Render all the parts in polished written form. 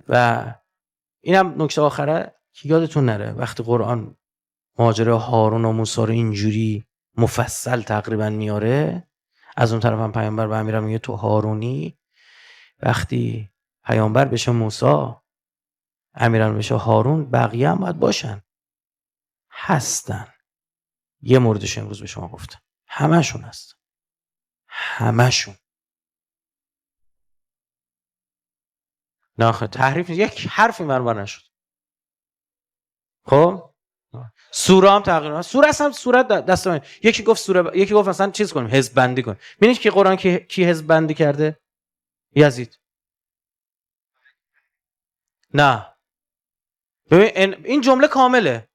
و اینم نکته آخره که یادتون نره وقتی قرآن ماجرا هارون و موسی رو اینجوری مفصل تقریبا میاره، از اون طرف هم پیامبر به امیرم میگه تو هارونی، وقتی پیامبر بشه موسی امیرم بشه هارون، بقیه هم باید باشن، هستن. یه موردش امروز به شما گفتم، همشون هستن، همشون. نه خب تحریف نیست، یک حرفی برابر نشد. خب سوره هم تقریبا سوره اصلا سوره دست من. یکی گفت سوره، یکی گفت مثلا چیز کنیم، حزب بندی کنیم. ببینید که قرآن کی حزب بندی کرده؟ یزید. نه ببین این جمله کامله،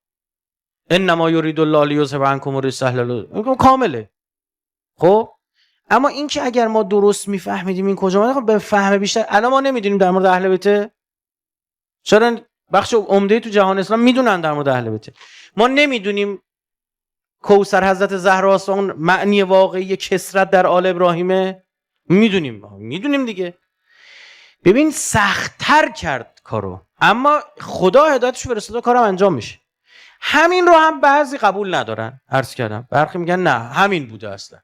انما یرید الله لیذهب عنکم الرجس اهل الارض، کامله. خب اما این که اگر ما درست میفهمیدیم این کجا اومده، خب به فهم بیشتر. الان ما نمیدونیم در مورد اهل بیت، چرا بخش عمده تو جهان اسلام میدونن در مورد اهل بیت، ما نمیدونیم کوثر حضرت زهرا است، اون معنی واقعی کثرت در آل ابراهیمه. میدونیم دیگه. ببین سخت‌تر کرد کارو، اما خدا هدایتش فرستاده، کارم انجام میشه. همین رو هم بعضی قبول ندارن، عرض کردم. برخی میگن نه همین بوده اصلا،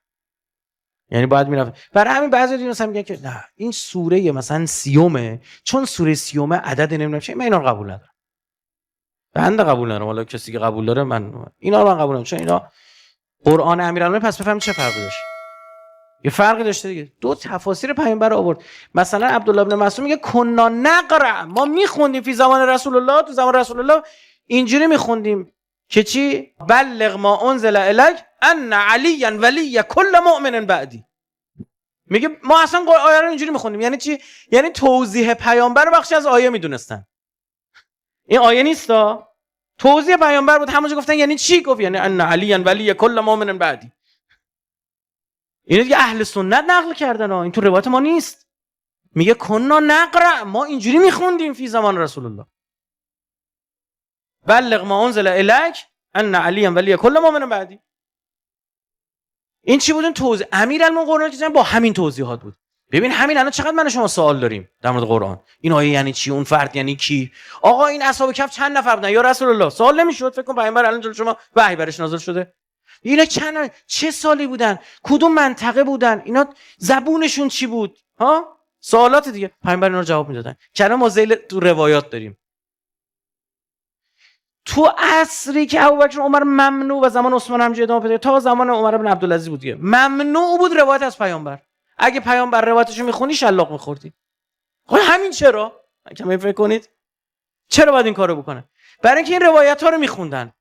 یعنی باید میرفت. برای همین بعضی دیگه مثلا میگن که نه این سوره مثلا 30، چون سوره 30 عدد نمیدونم چه، من اینا رو قبول ندارم. بنده قبول ندارم، حالا کسی که قبول داره من اینا رو قبول ندارم، چون اینا قرآن امیرالمومنین. پس بفهمید چه فرقی داشت. یه فرقی داشته دیگه. دو تفاسیر پیامبر آورد. مثلا عبدالله بن مسعود میگه کنا نقرأ، ما میخوندیم فی زمان رسول الله، تو زمان رسول الله اینجوری میخوندیم که چی؟ بلغ ما انزل الیک ان علی ولی کل مؤمن بعدی. میگه ما اصلا آیه رو اینجوری میخوندیم. یعنی چی؟ یعنی توضیح پیامبر بخشی از آیه میدونستن. این آیه نیستا، توضیح پیامبر بود. همونجا گفتن یعنی چی؟ گفت یعنی ان علی ولی کل مؤمن بعدی. اینو دیگه اهل سنت نقل کردن، این تو روایت ما نیست. میگه کنا نقرأ، ما اینجوری میخوندیم فی زمان رسول الله، بلغ ما انزل الیک ان علی ولی کل مؤمن بعدی. این چی بود؟ توضیح امیرالمومنین قرآن که با همین توضیحات بود. ببین همین الان چقدر من شما سوال داریم در مورد قرآن. این آیه یعنی چی؟ اون فرد یعنی کی؟ آقا این اصحاب کهف چند نفر بودن یا رسول الله؟ سوال نمیشد؟ فکر کن پیامبر الان جلوی شما وحی برش نازل شده. اینا چه سالی بودن؟ کدوم منطقه بودن؟ اینا زبونشون چی بود؟ ها؟ سوالات دیگه. پیامبر اینا رو جواب میدادن. چرا ما ذیل تو روایات داریم؟ تو عصری که ابوبکر و عمر ممنوع و زمان عثمان هم ادامه پیدا، تا زمان عمر بن عبدالعزیز بود دیگه، ممنوع بود روایت از پیامبر. اگه پیامبر روایتشو میخونی شلاق میخوردی. خب همین چرا؟ کمی فکر کنید. چرا باید این کارو بکنه؟ برای اینکه این روایت ها رو میخوندن.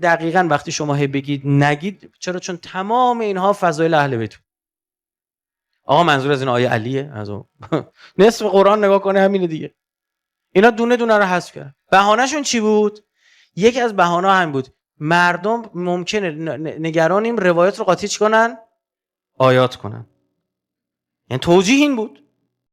دقیقاً وقتی شما بگید نگید، چرا؟ چون تمام اینها فضایل اهل بیت. آقا منظور از این آیه علیه، از اون نصف قرآن نگاه کنه همینه دیگه. اینا دونه دونه رو حذف کرد. بهانه‌شون چی بود؟ یکی از بهانه‌ها هم بود مردم ممکنه نگرانیم روایت رو قاطی کنن، آیات کنن. یعنی توجیه این بود.